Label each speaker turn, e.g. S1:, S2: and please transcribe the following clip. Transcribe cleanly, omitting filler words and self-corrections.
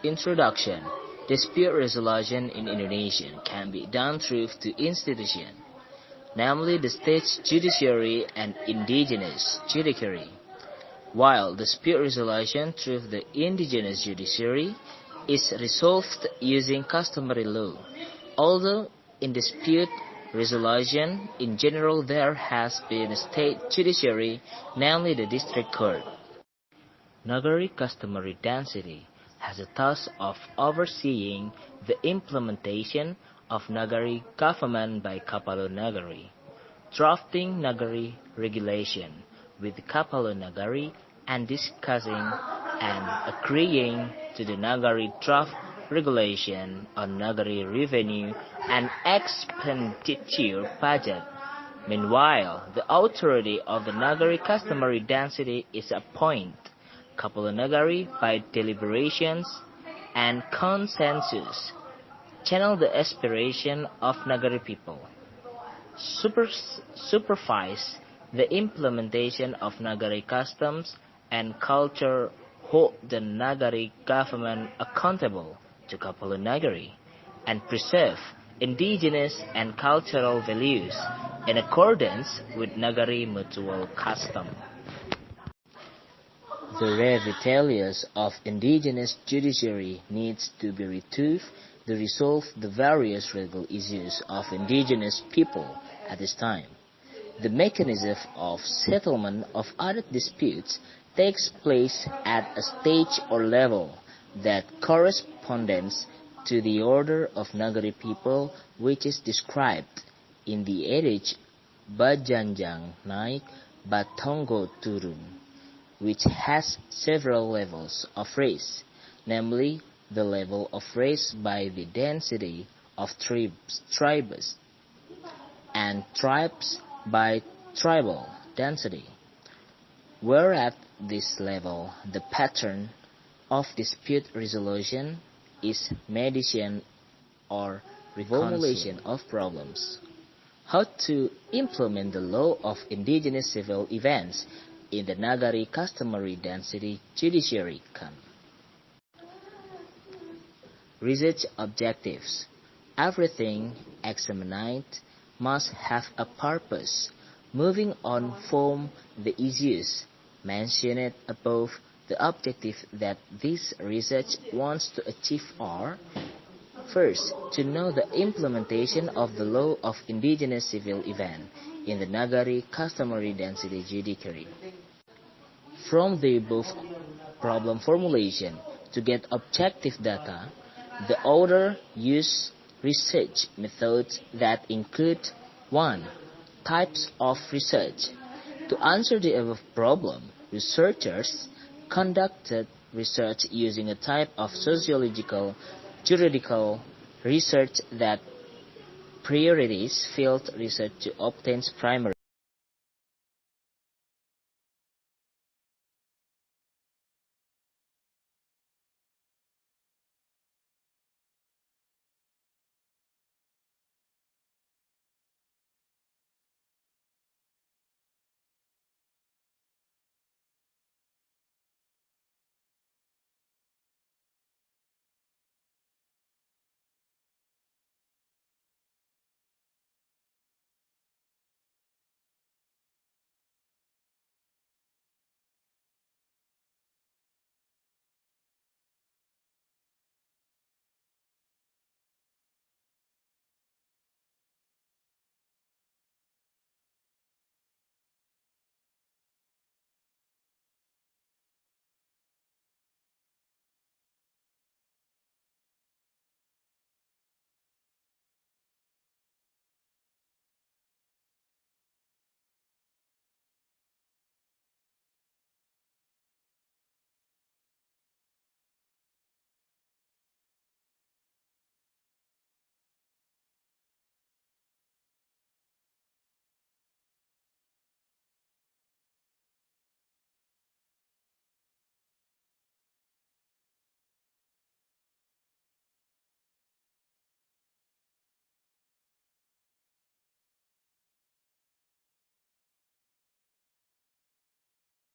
S1: Introduction. Dispute resolution in Indonesia can be done through two institutions, namely the state judiciary and indigenous judiciary. While dispute resolution through the indigenous judiciary is resolved using customary law, although in dispute resolution in general there has been a state judiciary, namely the district court. Nagari customary density has the task of overseeing the implementation of Nagari government by Kapalo Nagari, drafting Nagari regulation with Kapalo Nagari and discussing and agreeing to the Nagari draft regulation on Nagari revenue and expenditure budget. Meanwhile, the authority of the Nagari customary density is appointed Kapalo Nagari by deliberations and consensus, channel the aspiration of Nagari people, supervise the implementation of Nagari customs and culture, hold the Nagari government accountable to Kapalo Nagari, and preserve indigenous and cultural values in accordance with Nagari mutual custom. The revitalius of indigenous judiciary needs to be retooled to resolve the various legal issues of indigenous people at this time. The mechanism of settlement of other disputes takes place at a stage or level that corresponds to the order of Nagari people, which is described in the adage Bajanjang naik, Batonggo turun, which has several levels of race, namely the level of race by the density of tribes, and tribes by tribal density, where at this level the pattern of dispute resolution is mediation or reformulation of problems. How to implement the law of indigenous civil events in the Nagari customary density judiciary can. Research objectives. Everything examined must have a purpose. Moving on from the issues mentioned above, the objective that this research wants to achieve are: first, to know the implementation of the law of indigenous civil event in the Nagari customary density judiciary. From the above problem formulation, to get objective data, the author used research methods that include 1. Types of research. To answer the above problem, researchers conducted research using a type of sociological juridical research that prioritizes field research to obtain primary